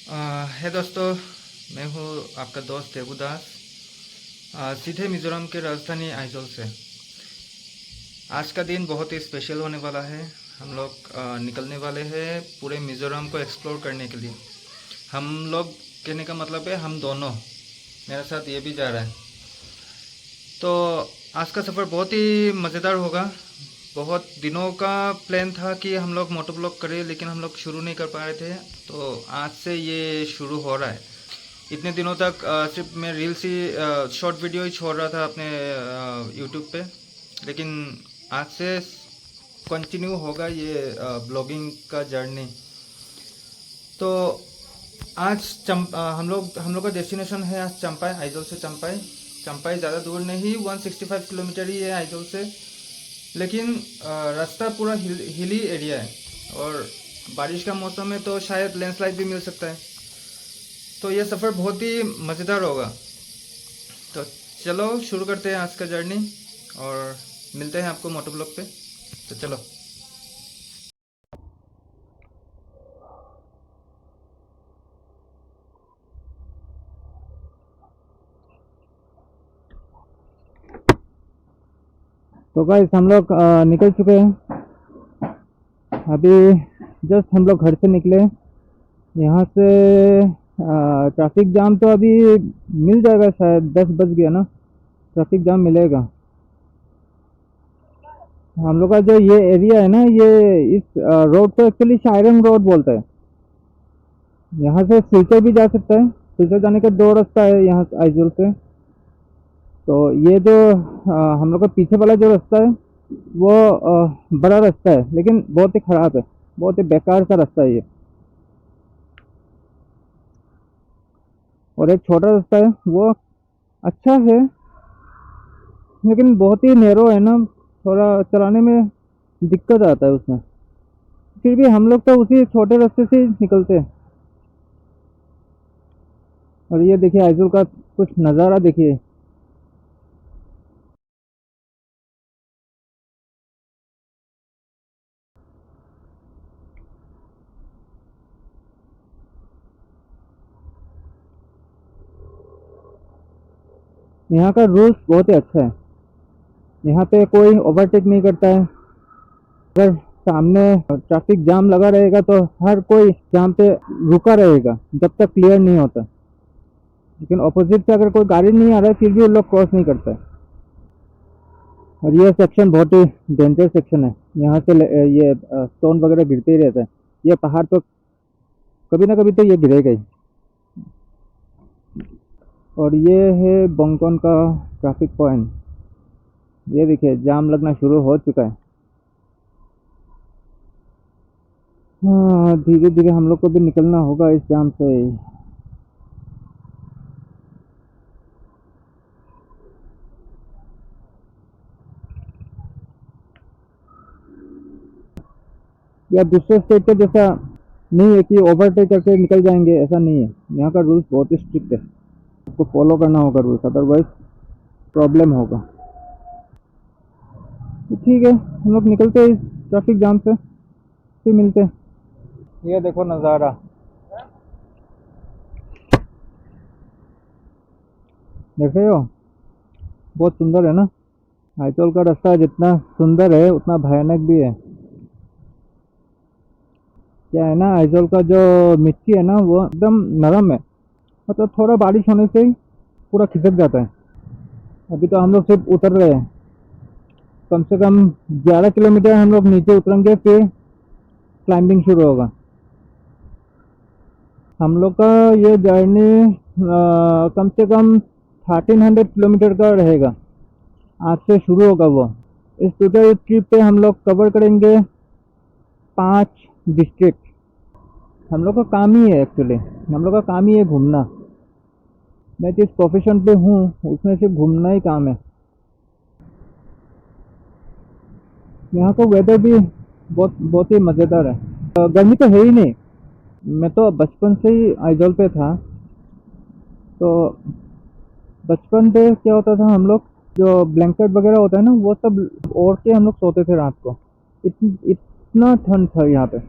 है दोस्तों, मैं हूँ आपका दोस्त देवदास। सीधे मिजोरम के राजधानी आइजोल से। आज का दिन बहुत ही स्पेशल होने वाला है। हम लोग निकलने वाले हैं पूरे मिजोरम को एक्सप्लोर करने के लिए। हम लोग कहने का मतलब है हम दोनों, मेरे साथ ये भी जा रहा है। तो आज का सफ़र बहुत ही मज़ेदार होगा। बहुत दिनों का प्लान था कि हम लोग मोटो ब्लॉग करें, लेकिन हम लोग शुरू नहीं कर पा रहे थे। तो आज से ये शुरू हो रहा है। इतने दिनों तक सिर्फ मैं रील्स ही, शॉर्ट वीडियो ही छोड़ रहा था अपने यूट्यूब पे, लेकिन आज से कंटिन्यू होगा ये ब्लॉगिंग का जर्नी। तो आज हम लोग का डेस्टिनेशन है आज चंपाई, आइजोल से चंपाई। चंपाई ज़्यादा दूर नहीं, 165 किलोमीटर ही है आइजोल से। लेकिन रास्ता पूरा हिली एरिया है, और बारिश का मौसम है तो शायद लैंडस्लाइड भी मिल सकता है। तो ये सफ़र बहुत ही मज़ेदार होगा। तो चलो शुरू करते हैं आज का जर्नी, और मिलते हैं आपको मोटो ब्लॉग पे। तो चलो। तो गाइस हम लोग निकल चुके हैं अभी। जस्ट हम लोग घर से निकले। यहाँ से ट्रैफिक जाम तो अभी मिल जाएगा, शायद 10 बज गया ना, ट्रैफिक जाम मिलेगा। हम लोग का जो ये एरिया है ना, ये इस रोड को एक्चुअली शायरंग रोड बोलते हैं। यहाँ से सिलचर भी जा सकता है। सिलचर जाने का दो रास्ता है यहाँ से आइजोल से। तो ये जो हम लोग का पीछे वाला जो रास्ता है वो बड़ा रास्ता है, लेकिन बहुत ही ख़राब है, बहुत ही बेकार सा रास्ता है ये। और एक छोटा रास्ता है वो अच्छा है, लेकिन बहुत ही नैरो है ना, थोड़ा चलाने में दिक्कत आता है उसमें। फिर भी हम लोग तो उसी छोटे रास्ते से ही निकलते हैं। और ये देखिए आइजोल का कुछ नज़ारा देखिए। यहाँ का रूल्स बहुत ही अच्छा है। यहाँ पे कोई ओवरटेक नहीं करता है। अगर सामने ट्रैफिक जाम लगा रहेगा तो हर कोई जाम पे रुका रहेगा जब तक क्लियर नहीं होता। लेकिन ऑपोजिट से अगर कोई गाड़ी नहीं आ रहा है फिर भी वो लोग क्रॉस नहीं करता है। और ये सेक्शन बहुत ही डेंजर सेक्शन है। यहाँ से ये स्टोन वगैरह गिरते ही रहता है। ये पहाड़ तो कभी ना कभी तो ये गिरेगा ही। और ये है बोंगटोन का ट्रैफिक पॉइंट। ये देखिए जाम लगना शुरू हो चुका है। हाँ, धीरे धीरे हम लोग को भी निकलना होगा इस जाम से। या दूसरे स्टेट के जैसा नहीं है कि ओवरटेक करके निकल जाएंगे, ऐसा नहीं है। यहाँ का रूल्स बहुत ही स्ट्रिक्ट है, आपको फॉलो करना होगा रूल्स, अदरवाइज प्रॉब्लम होगा। तो ठीक है, हम लोग निकलते हैं इस ट्रैफिक जाम से, फिर मिलते हैं। ये देखो नज़ारा, देख रहे हो, बहुत सुंदर है ना। आइजोल का रास्ता जितना सुंदर है उतना भयानक भी है। क्या है ना, आइजोल का जो मिट्टी है ना वो एकदम नरम है, मतलब थोड़ा बारिश होने से ही पूरा खिसक जाता है। अभी तो हम लोग सिर्फ उतर रहे हैं। कम से कम 11 किलोमीटर हम लोग नीचे उतरेंगे, फिर क्लाइंबिंग शुरू होगा। हम लोग का ये जर्नी कम से कम 1300 किलोमीटर का रहेगा। आज से शुरू होगा वो। इस टोटल ट्रिप पे हम लोग कवर करेंगे 5 डिस्ट्रिक्ट। हम लोग का काम ही है एक्चुअली, हम लोग का काम ही है घूमना। मैं जिस प्रोफेशन पे हूँ उसमें सिर्फ घूमना ही काम है। यहाँ का वेदर भी बहुत बहुत ही मज़ेदार है। गर्मी तो है ही नहीं। मैं तो बचपन से ही आइजोल पे था। तो बचपन पे क्या होता था, हम लोग जो ब्लैंकेट वगैरह होता है ना वो सब ओढ़ के हम लोग सोते थे रात को। इतना ठंड था यहाँ पे।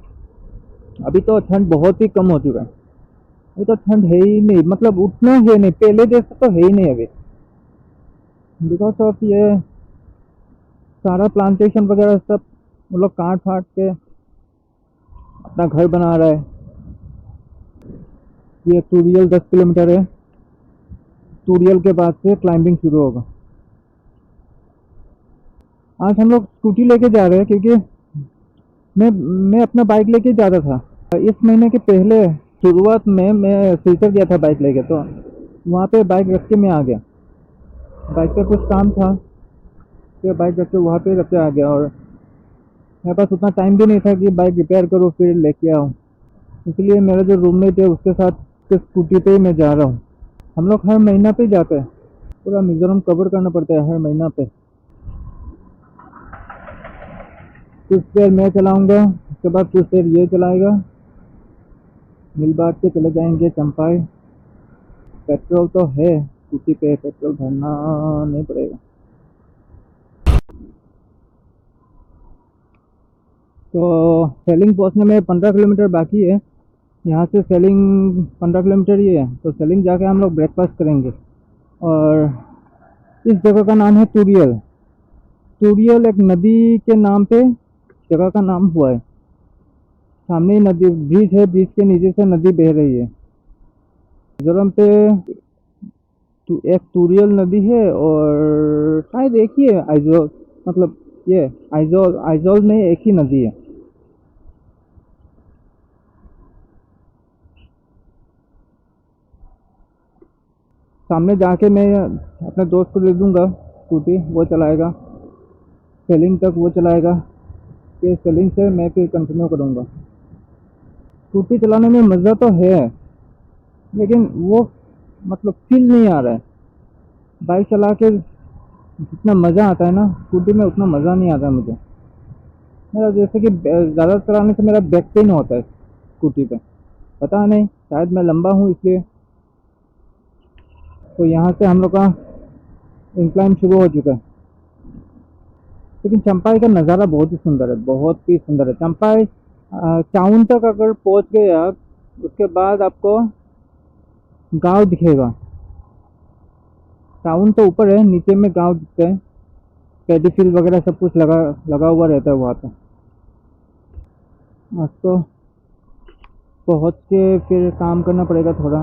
अभी तो ठंड बहुत ही कम हो चुका है। ये तो ठंड है ही नहीं, मतलब उतना है नहीं, पहले जैसा तो है ही नहीं अभी। बिकॉज ऑफ ये सारा प्लांटेशन वगैरह सब वो लोग काट फाट के अपना घर बना रहा है। ये टूरियल 10 किलोमीटर है, टूरियल के बाद से क्लाइंबिंग शुरू होगा। आज हम लोग स्कूटी लेके जा रहे हैं क्योंकि मैं अपना बाइक लेके जा रहा था। इस महीने के पहले शुरुआत में मैं सिलचर गया था बाइक लेके, तो वहाँ पे बाइक रख के मैं आ गया। बाइक पे कुछ काम था, फिर बाइक रख के वहाँ पे रख के आ गया, और मेरे पास उतना टाइम भी नहीं था कि बाइक रिपेयर करूँ फिर लेके आऊँ। इसलिए मेरा जो रूममेट है उसके साथ के स्कूटी पे ही मैं जा रहा हूँ। हम लोग हर महीना पे जाते हैं, पूरा मिजोरम कवर करना पड़ता है हर महीना पे। कुछ देर मैं चलाऊँगा, उसके बाद कुछ देर ये चलाएगा, मिल बांट के चले जाएंगे चंपाई। पेट्रोल तो है स्कूटी पे, पेट्रोल भरना नहीं पड़ेगा। तो सेलिंग पहुंचने में 15 किलोमीटर बाकी है। यहाँ से सेलिंग 15 किलोमीटर ही है, तो सेलिंग जाके हम लोग ब्रेकफास्ट करेंगे। और इस जगह का नाम है टूरियल। टूरियल एक नदी के नाम पे जगह का नाम हुआ है। सामने ही नदी ब्रिज है, ब्रिज के नीचे से नदी बह रही है। मिजोरम पे एक टूरियल नदी है, और शायद एक ही है आइजोल, मतलब ये आइजोल आइजोल में एक ही नदी है। सामने जाके मैं अपने दोस्त को दे दूंगा स्कूटी, वो चलाएगा सेलिंग तक, वो चलाएगा, फिर सेलिंग से मैं फिर कंटिन्यू करूँगा। स्कूटी चलाने में मज़ा तो है, लेकिन वो मतलब फील नहीं आ रहा है। बाइक चला के जितना मज़ा आता है ना, स्कूटी में उतना मज़ा नहीं आता मुझे। मेरा जैसे कि ज़्यादा चलाने से मेरा बैक पेन होता है स्कूटी पे, पता नहीं, शायद मैं लंबा हूँ इसलिए। तो यहाँ से हम लोग का इंक्लाइन शुरू हो चुका है। लेकिन चंपाई का नज़ारा बहुत ही सुंदर है, बहुत ही सुंदर है। चंपाई चाउन तक अगर पहुँच गए आप, उसके बाद आपको गांव दिखेगा। टाउन तो ऊपर है, नीचे में गांव दिखते हैं, पैडी फील्ड वगैरह सब कुछ लगा लगा हुआ रहता है वहाँ पे। आज तो पहुँच के फिर काम करना पड़ेगा थोड़ा।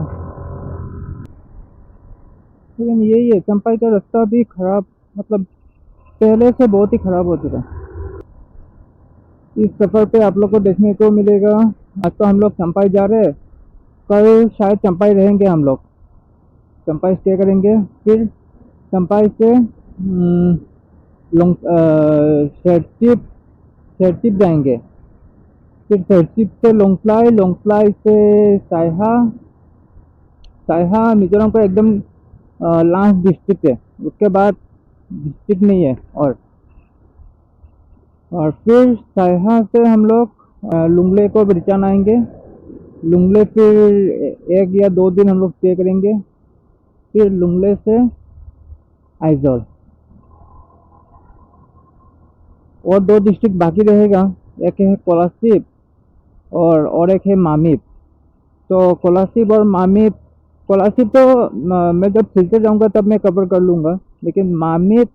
लेकिन यही है, चंपाई का रास्ता भी खराब, मतलब पहले से बहुत ही खराब हो चुका है। इस सफ़र पे आप लोग को देखने को मिलेगा। आज तो हम लोग चंपाई जा रहे हैं, कल शायद चंपाई रहेंगे हम लोग, चंपाई स्टे करेंगे, फिर चंपाई से लोंग शेरचिप शेरचिप जाएंगे, फिर शेरचिप से लोंगप्लाई, लोंगप्लाई से सायहा। सायहा मिजोरम का एकदम लास्ट डिस्ट्रिक्ट है, उसके बाद डिस्ट्रिक्ट नहीं है। और फिर सायहा से हम लोग लुंगले को बिरचान आएंगे। लुंगले फिर 1 या 2 दिन हम लोग स्टे करेंगे, फिर लुंगले से आइजोल। और 2 डिस्ट्रिक्ट बाकी रहेगा, एक है कोलासिब और एक है मामित। तो कोलासिब और मामित, कोलासिब तो मैं जब सिलचर जाऊंगा तब मैं कवर कर लूँगा, लेकिन मामित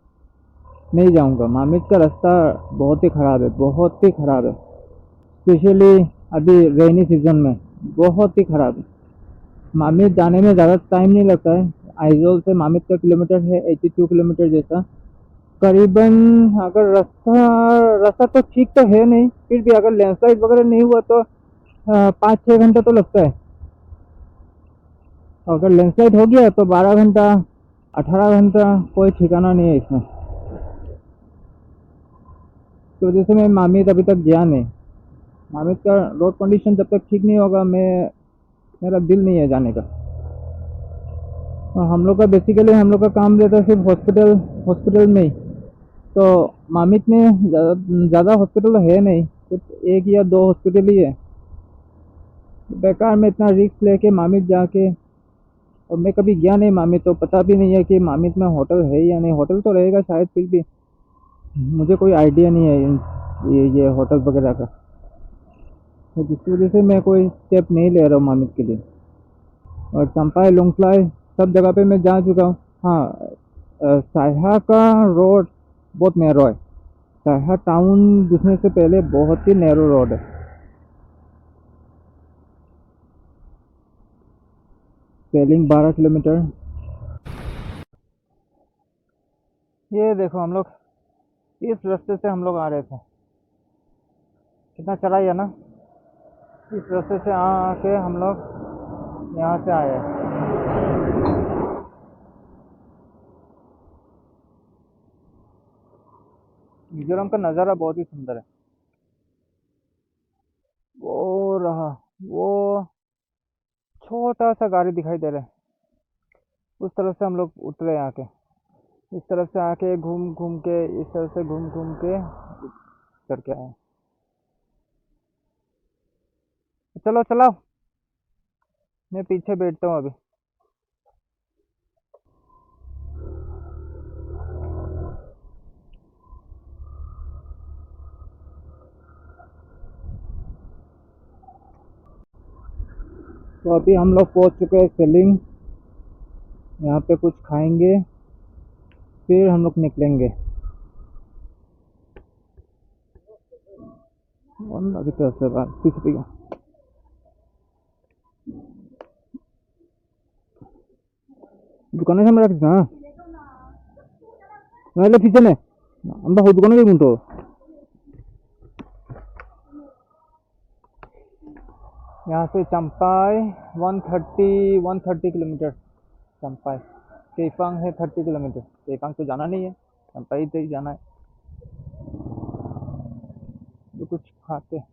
नहीं जाऊंगा। मामित का रास्ता बहुत ही ख़राब है, बहुत ही ख़राब है, स्पेशली अभी रेनी सीजन में बहुत ही ख़राब है। मामित जाने में ज़्यादा टाइम नहीं लगता है। आइजोल से मामित का किलोमीटर है 82 किलोमीटर जैसा करीबन। अगर रास्ता रास्ता तो ठीक तो है नहीं, फिर भी अगर लैंडस्लाइड वगैरह नहीं हुआ तो 5-6 घंटा तो लगता है। अगर लैंडस्लाइड हो गया तो 12 घंटा, 18 घंटा, कोई ठिकाना नहीं है इसमें। तो वजह से मैं मामित अभी तक गया नहीं। मामित का रोड कंडीशन जब तक ठीक नहीं होगा, मेरा दिल नहीं है जाने का। और हम लोग का बेसिकली हम लोग का काम रहता है सिर्फ हॉस्पिटल हॉस्पिटल में ही। तो मामित में ज़्यादा हॉस्पिटल है नहीं, सिर्फ 1 या 2 हॉस्पिटल ही है। बेकार में इतना रिस्क लेके मामित जाके, और मैं कभी गया नहीं मामित, तो पता भी नहीं है कि मामित में होटल है या नहीं। होटल तो रहेगा शायद, फिर भी मुझे कोई आइडिया नहीं है ये होटल वगैरह का, तो जिसकी वजह से मैं कोई स्टेप नहीं ले रहा हूँ मामित के लिए। और चंपाई लोंगफ्लाई सब जगह पे मैं जा चुका हूँ। हाँ, सायहा का रोड बहुत नैरो है। सायहा टाउन घुसने से पहले बहुत ही नैरो रोड है। Selling 12 kilometre. ये देखो हम लोग इस रास्ते से हम लोग आ रहे थे। कितना चढ़ाई है ना। इस रास्ते से आके हम लोग यहाँ से आए हैं। मिजोरम का नज़ारा बहुत ही सुंदर है। वो रहा, वो छोटा सा गाड़ी दिखाई दे रहा है। उस तरफ से हम लोग उतरे आके, इस तरफ से आके घूम घूम के, इस तरफ से घूम घूम के करके आए। चलो चलो, मैं पीछे बैठता हूँ अभी। तो अभी हम लोग पहुँच चुके हैं सेलिंग। यहाँ पे कुछ खाएंगे, फिर हम लोग निकलेंगे। अभी तो ऐसे बात पीछे दुकान सामने रखिस ना, नाहले পিছনে আমরা দোকানে যাই তো। यहाँ से चंपाई 130 किलोमीटर। चंपाई केफांग है 30 किलोमीटर। केफांग तो जाना नहीं है, चंपाई तो ही जाना है। तो कुछ खाते।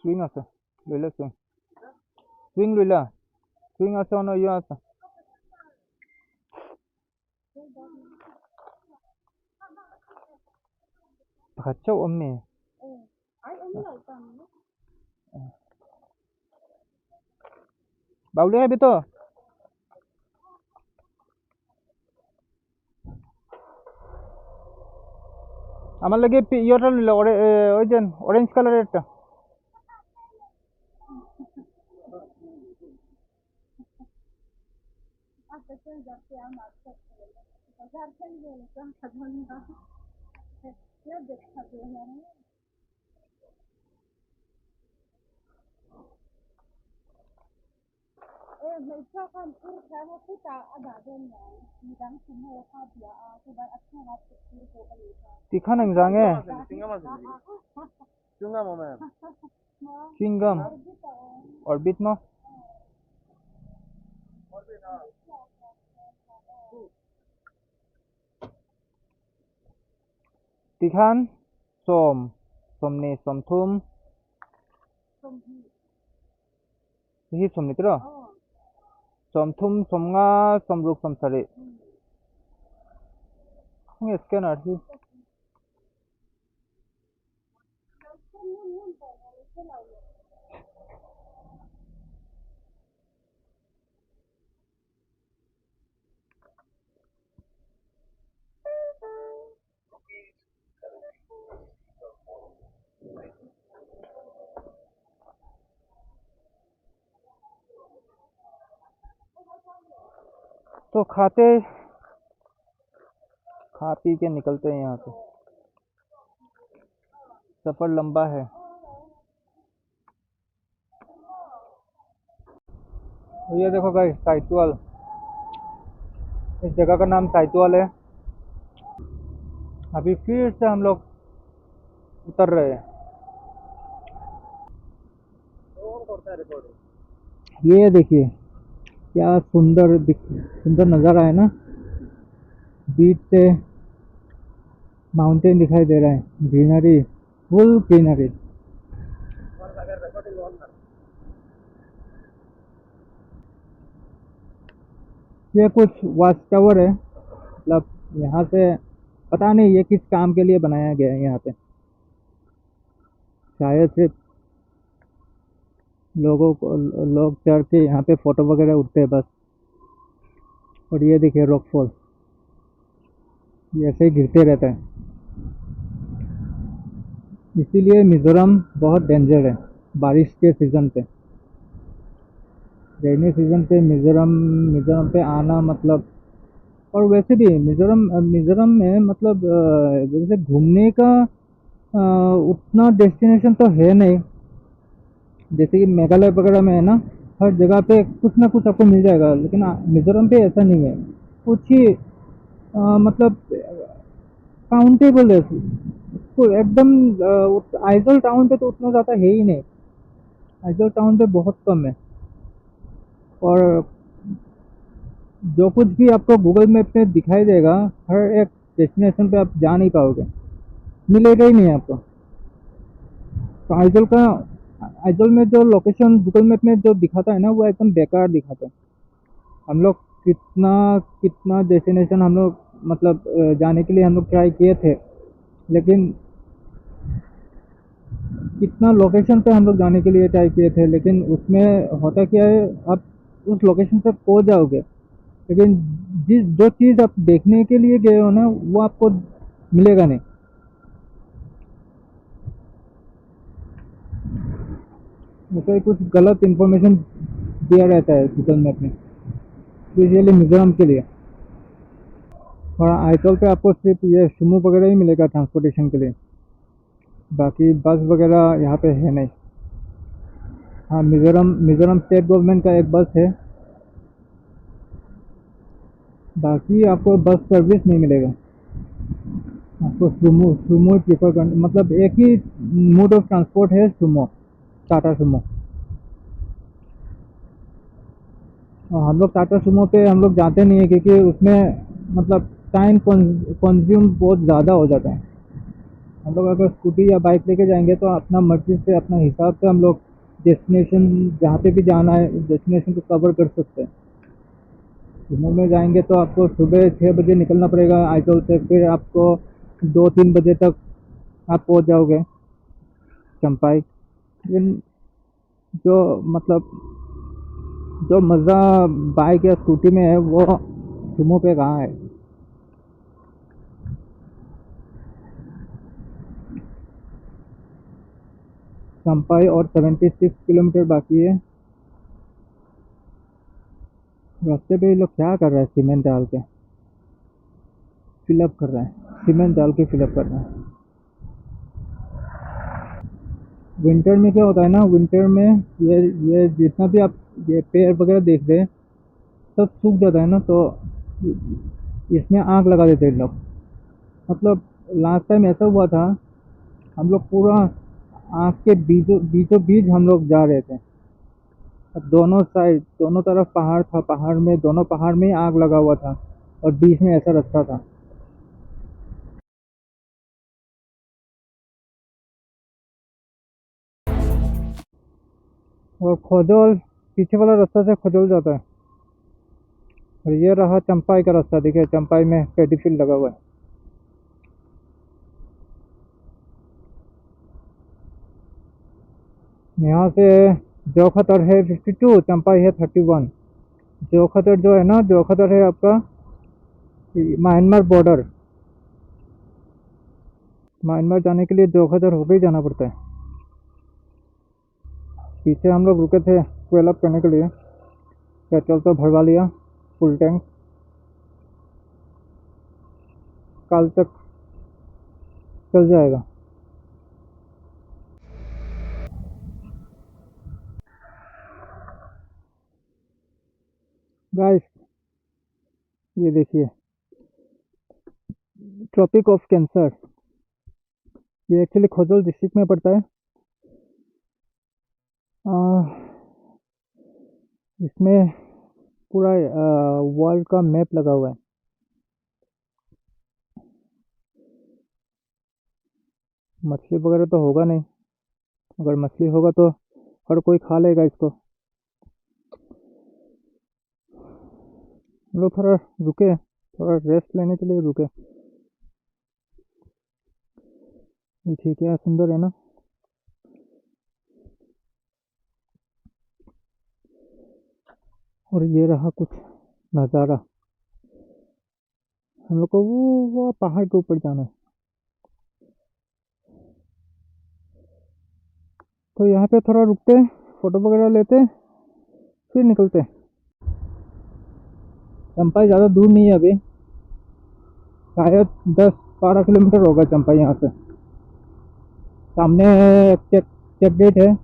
स्विंग আছে লইলে স্विंग স্विंग লইলা স্विंग আছে অন্য ইয়ে আছে। খাচ্ছ অমনি বাউলি খাবি তো। আমার লাগে ইয়েটা লইলা, ওই যে অরেঞ্জ কালারের একটা। तीखा नहीं जाएंगे। च्युइंगम ऑर्बिट में तीखान सोम सोमनी सोमथुम ही सोमनी तेरो सोमथुम सोमगा सोमरुक सोमसारी स्कैनर ही। तो खा पी के निकलते हैं यहाँ से। सफर लंबा है। ये देखो गाइस, साइतवाल, इस जगह का नाम साइतवाल है। अभी फिर से हम लोग उतर रहे हैं। ये देखिए क्या सुंदर नज़ारा है ना। बीच से माउंटेन दिखाई दे रहा है, ग्रीनरी, फुल ग्रीनरी। ये कुछ वॉच टावर है, मतलब यहाँ से पता नहीं ये किस काम के लिए बनाया गया है। यहाँ पे शायद सिर्फ लोग चढ़ के यहाँ पे फोटो वगैरह उठते हैं बस। और ये देखिए रॉकफॉल, ये ऐसे ही गिरते रहता है। इसीलिए मिज़ोरम बहुत डेंजर है बारिश के सीज़न पे। रेनी सीज़न पे मिज़ोरम मिज़ोरम पे आना मतलब, और वैसे भी मिज़ोरम में मतलब जैसे घूमने का उतना डेस्टिनेशन तो है नहीं। जैसे कि मेघालय वगैरह में है ना, हर जगह पे कुछ ना कुछ आपको मिल जाएगा, लेकिन मिज़ोरम पे ऐसा नहीं है। कुछ ही मतलब काउंटेबल है। तो एकदम आइजोल टाउन पे तो उतना ज़्यादा है ही नहीं। आइजोल टाउन पे बहुत कम है। और जो कुछ भी आपको गूगल मैप में दिखाई देगा, हर एक डेस्टिनेशन पे आप जा नहीं पाओगे, मिलेगा ही नहीं आपको। तो आइजोल में जो लोकेशन गूगल मैप में जो दिखाता है ना, वो एकदम बेकार दिखाता है। हम लोग कितना कितना डेस्टिनेशन हम लोग मतलब जाने के लिए हम लोग ट्राई किए थे, लेकिन कितना लोकेशन पे हम लोग जाने के लिए ट्राई किए थे, लेकिन उसमें होता क्या है, आप उस लोकेशन पे पहुंच जाओगे, लेकिन जिस जो चीज़ आप देखने के लिए गए हो ना, वो आपको मिलेगा नहीं। मतलब ही कुछ गलत इन्फॉर्मेशन दिया रहता है गूगल मैप में, स्पेशली मिजोरम के लिए। और आईटॉल पे आपको सिर्फ ये सुमो वगैरह ही मिलेगा ट्रांसपोर्टेशन के लिए, बाकी बस वगैरह यहाँ पे है नहीं। हाँ, मिजोरम मिजोरम स्टेट गवर्नमेंट का एक बस है, बाकी आपको बस सर्विस नहीं मिलेगा। आपको सुमो सुमो ही प्रीफर करना, मतलब एक ही मोड ऑफ ट्रांसपोर्ट है सुमो, टाटा सुमो। और हम लोग टाटा सुमो पे हम लोग जाते नहीं है, क्योंकि उसमें मतलब टाइम कंज्यूम बहुत ज़्यादा हो जाता है। हम लोग अगर स्कूटी या बाइक लेके जाएंगे तो अपना मर्जी से अपना हिसाब से हम लोग डेस्टिनेशन, जहाँ पे भी जाना है डेस्टिनेशन को कवर कर सकते हैं। सुमो में जाएंगे तो आपको सुबह 6 बजे निकलना पड़ेगा आइजोल से, फिर आपको 2-3 बजे तक आप पहुंच जाओगे चंपाई। लेकिन जो मतलब जो मज़ा बाइक या स्कूटी में है, वो सुमो पे कहाँ है। चंपाई और 76 किलोमीटर बाकी है। रास्ते पे ये लोग क्या कर रहा है, सीमेंट डाल के फिलअप कर रहा है, सीमेंट डाल के फिलअप कर रहा है। विंटर में क्या होता है ना, विंटर में ये जितना भी आप ये पेड़ वगैरह देख रहे हैं, सब सूख जाता है ना, तो इसमें आग लगा देते हैं लोग। मतलब लास्ट टाइम ऐसा हुआ था, हम लोग पूरा आग के बीचों बीचों बीच हम लोग जा रहे थे। अब दोनों साइड दोनों तरफ पहाड़ था, पहाड़ में दोनों पहाड़ में ही आग लगा हुआ था, और बीच में ऐसा रास्ता था। और खोजोल पीछे वाला रास्ता से खोजोल जाता है। और ये रहा चंपाई का रास्ता, देखिए चंपाई में पेडी फील्ड लगा हुआ है। यहाँ से जोखतर है 52, चंपाई है 31। जोखतर जो है ना, जोखतर है आपका म्यांमार बॉर्डर। म्यांमार जाने के लिए जोखतर होकर ही जाना पड़ता है। पीछे हम लोग रुके थे ट्वेल अप करने के लिए, पेट्रोल तो भरवा लिया फुल टैंक। कल तक चल जाएगा। गाइस, ये देखिए ट्रॉपिक ऑफ कैंसर, ये एक्चुअली खोजल डिस्ट्रिक्ट में पड़ता है। इसमें पूरा वर्ल्ड का मैप लगा हुआ है। मछली वगैरह तो होगा नहीं, अगर मछली होगा तो हर कोई खा लेगा इसको। हम लोग थोड़ा रुके, थोड़ा रेस्ट लेने के लिए रुके। ये ठीक है, सुंदर है ना। और ये रहा कुछ नज़ारा। हम लोग को वो पहाड़ के ऊपर जाना है। तो यहाँ पे थोड़ा रुकते, फोटो वगैरह लेते, फिर निकलते। चंपाई ज़्यादा दूर नहीं है अभी, शायद 10-12 किलोमीटर होगा चंपाई यहाँ से। सामने चेक गेट है,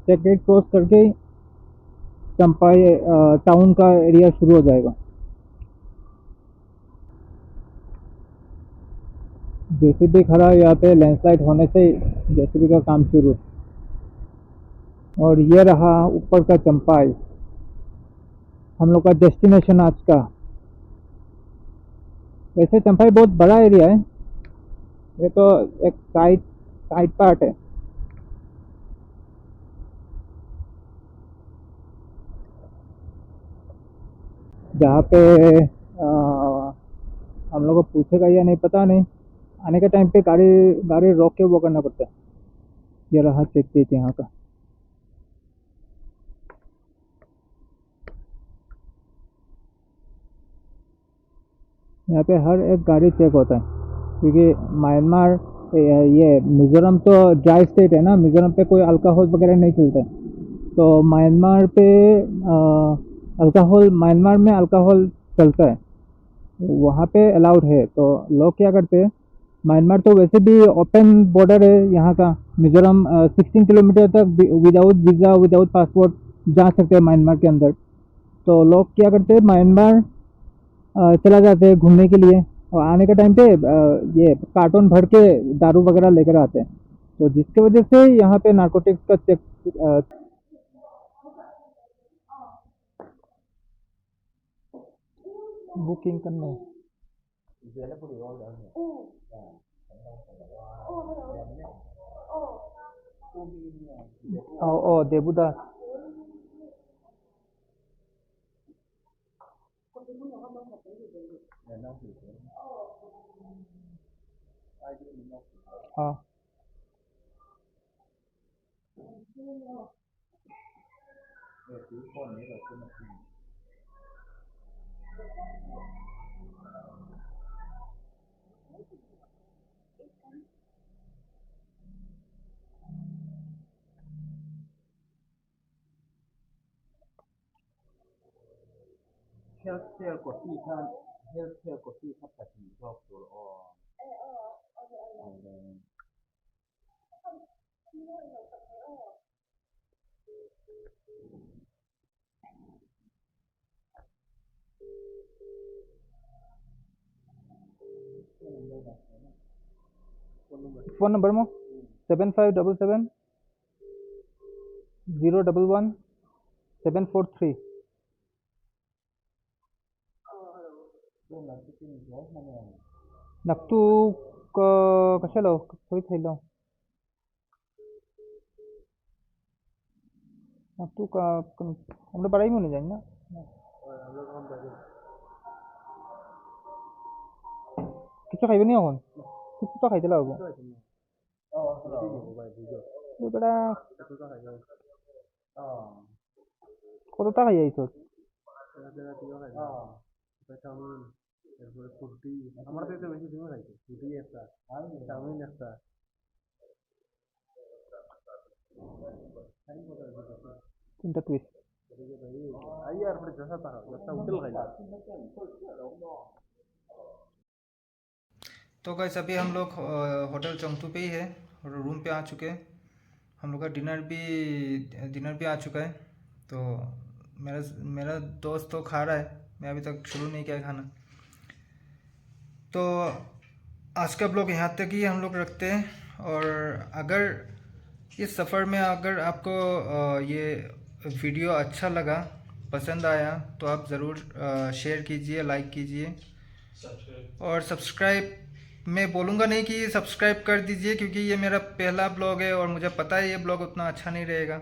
चेक गेट क्रॉस करके ही चंपाई टाउन का एरिया शुरू हो जाएगा। जेसीबी खड़ा है यहाँ पे, लैंडस्लाइड होने से जेसीबी का काम शुरू। और ये रहा ऊपर का चंपाई, हम लोग का डेस्टिनेशन आज का। वैसे चंपाई बहुत बड़ा एरिया है, ये तो एक साइड पार्ट है। जहाँ पे हम लोग को पूछेगा या नहीं पता नहीं, आने के टाइम पे गाड़ी गाड़ी रोक के वो करना पड़ता है। ये रहा चेक गेट यहाँ का। यहाँ पे हर एक गाड़ी चेक होता है, क्योंकि म्यांमार ये मिजोरम तो ड्राई स्टेट है ना, मिजोरम पे कोई अल्कोहल वगैरह नहीं चलता है। तो म्यांमार पे म्यांमार में अल्कोहल चलता है, वहाँ पे अलाउड है। तो लोग क्या करते हैं, म्यांमार तो वैसे भी ओपन बॉर्डर है यहाँ का। मिजोरम 16 किलोमीटर तक विदाउट वीज़ा विदाउट पासपोर्ट जा सकते हैं म्यांमार के अंदर। तो लोग क्या करते हैं, म्यांमार चला जाते हैं घूमने के लिए, और आने के टाइम पे ये कार्टून भर के दारू वगैरह लेकर आते हैं। तो जिसकी वजह से यहाँ पे नारकोटिक्स का चेक बुकिंग करना है। ओ देवदास, हाँ। फ़ोन नंबर मो 7577 011 743। naktu ke kasi lo wait hello naktu ka আমরা বাড়াই মনে যাই না কিছু খাইবে নি এখন কিছু তো খাইতে লাগবো বেটা কত টাকা খাই আইছ তিনটা টুইস্ট तो गाइस अभी हम लोग होटल चोंगतू पे ही है और रूम पे आ चुके हैं। हम लोग का डिनर भी आ चुका है। तो मेरा मेरा दोस्त तो खा रहा है, मैं अभी तक शुरू नहीं किया खाना। तो आज का ब्लॉग यहाँ तक ही हम लोग रखते हैं। और अगर इस सफ़र में अगर आपको ये वीडियो अच्छा लगा, पसंद आया, तो आप ज़रूर शेयर कीजिए, लाइक कीजिए और सब्सक्राइब। मैं बोलूँगा नहीं कि सब्सक्राइब कर दीजिए, क्योंकि ये मेरा पहला ब्लॉग है और मुझे पता है ये ब्लॉग उतना अच्छा नहीं रहेगा।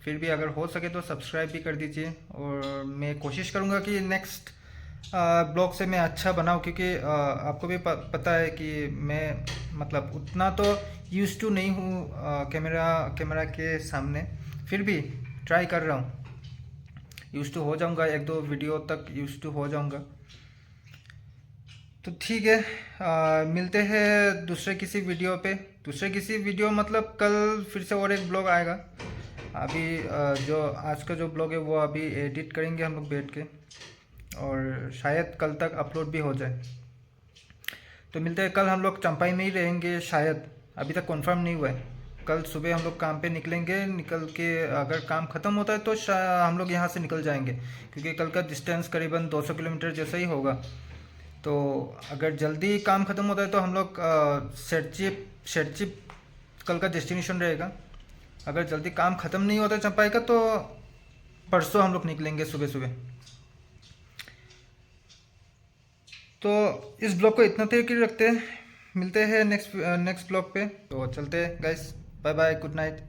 फिर भी अगर हो सके तो सब्सक्राइब भी कर दीजिए। और मैं कोशिश करूँगा कि नेक्स्ट ब्लॉग से मैं अच्छा बनाऊँ, क्योंकि आपको भी पता है कि मैं मतलब उतना तो यूज़ टू नहीं हूँ कैमरा के सामने। फिर भी ट्राई कर रहा हूँ, यूज़ टू हो जाऊँगा, 1-2 वीडियो तक यूज़ टू हो जाऊँगा। तो ठीक है, मिलते हैं दूसरे किसी वीडियो पे। दूसरे किसी वीडियो मतलब कल फिर से और एक ब्लॉग आएगा। अभी जो आज का जो ब्लॉग है वो अभी एडिट करेंगे हम लोग बैठ के, और शायद कल तक अपलोड भी हो जाए। तो मिलते हैं कल। हम लोग चंपाई में ही रहेंगे शायद, अभी तक कंफर्म नहीं हुआ है। कल सुबह हम लोग काम पे निकलेंगे, निकल के अगर काम ख़त्म होता है तो हम लोग यहाँ से निकल जाएंगे, क्योंकि कल का डिस्टेंस करीबन 200 किलोमीटर जैसा ही होगा। तो अगर जल्दी काम ख़त्म होता है तो हम लोग शेरचिप कल का डेस्टिनेशन रहेगा। अगर जल्दी काम ख़त्म नहीं होता चंपाई का तो परसों हम लोग निकलेंगे सुबह सुबह। तो इस ब्लॉग को इतना तक ही रखते हैं, मिलते हैं नेक्स्ट ब्लॉग पे। तो चलते हैं guys, bye bye, good night.